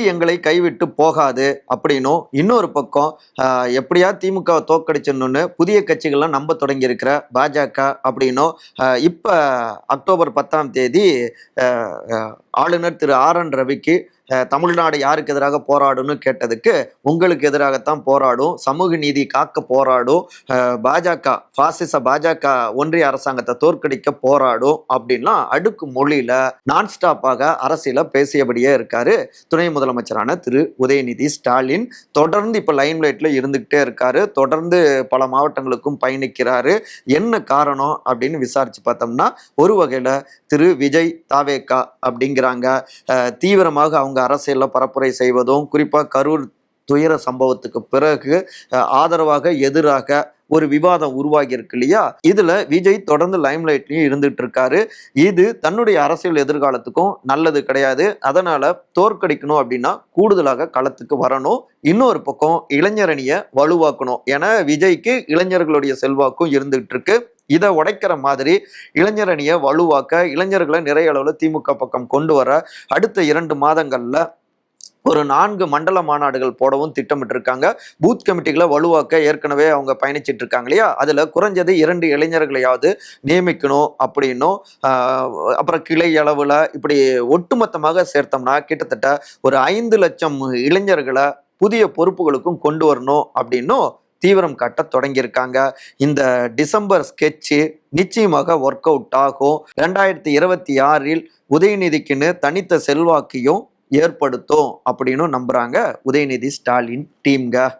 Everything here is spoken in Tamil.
எங்களை கைவிட்டு போகாது அப்படின்னும், இன்னொரு பக்கம் எப்படியா திமுகவை தோற்கடிச்சிடணும்னு புதிய கட்சிகள்லாம் நம்ப தொடங்கி இருக்கிற பாஜக அப்படின்னும், இப்ப அக்டோபர் 10ஆம் தேதி ஆளுநர் திரு ரவிக்கு தமிழ்நாடு யாருக்கு எதிராக போராடும்னு கேட்டதுக்கு, உங்களுக்கு எதிராகத்தான் போராடும், சமூக நீதி காக்க போராடும், பாஜக பாஜக ஒன்றிய அரசாங்கத்தை தோற்கடிக்க போராடும் அப்படின்லாம் அடுக்கு மொழியில நான் ஸ்டாப்பாக அரசியல பேசியபடியே இருக்காரு துணை முதலமைச்சரான திரு உதயநிதி ஸ்டாலின். தொடர்ந்து இப்ப லைம்லைட்ல இருந்துகிட்டே இருக்காரு. தொடர்ந்து பல மாவட்டங்களுக்கும் பயணிக்கிறாரு. என்ன காரணம் அப்படின்னு விசாரிச்சு பார்த்தோம்னா, ஒரு வகையில திரு விஜய் தாவேகா அப்படிங்கிறாங்க. தீவிரமாக அவங்க அரசியல்ல பரப்புரை செய்வதும், குறிப்பா கரூர் துயர சம்பவத்துக்கு பிறகு ஆதரவாக எதிராக ஒரு விவாதம் உருவாகி இருக்கு இல்லையா? இதுல விஜய் தொடர்ந்து லைம்லைட்லயும் இருந்துட்டு இருக்காரு. இது தன்னுடைய அரசியல் எதிர்காலத்துக்கும் நல்லது கிடையாது. அதனால தோற்கடிக்கணும் அப்படின்னா கூடுதலாக களத்துக்கு வரணும். இன்னொரு பக்கம் இளைஞரணியை வலுவாக்கணும். ஏன்னா விஜய்க்கு இளைஞர்களுடைய செல்வாக்கும் இருந்துகிட்டு இருக்கு. இதை உடைக்கிற மாதிரி இளைஞரணியை வலுவாக்க, இளைஞர்களை நிறைய அளவுல திமுக பக்கம் கொண்டு வர அடுத்த 2 மாதங்கள்ல ஒரு 4 மண்டல மாநாடுகள் போடவும் திட்டமிட்டு இருக்காங்க. பூத் கமிட்டிகளை வலுவாக்க ஏற்கனவே அவங்க பயணிச்சிட்டு இருக்காங்க இல்லையா? அதுல குறைஞ்சது 2 இளைஞர்களையாவது நியமிக்கணும் அப்படின்னும், அப்புறம் கிளை அளவுல இப்படி ஒட்டுமொத்தமாக சேர்த்தோம்னா கிட்டத்தட்ட ஒரு 5 லட்சம் இளைஞர்களை புதிய பொறுப்புகளுக்கும் கொண்டு வரணும் அப்படின்னும் தீவிரம் காட்ட தொடங்கியிருக்காங்க. இந்த டிசம்பர் ஸ்கெட்சு நிச்சயமாக ஒர்க் அவுட் ஆகும். 2026 உதயநிதிக்குன்னு தனித்த செல்வாக்கையும் ஏற்படுத்தும் அப்படின்னு நம்புறாங்க உதயநிதி ஸ்டாலின் டீம்க.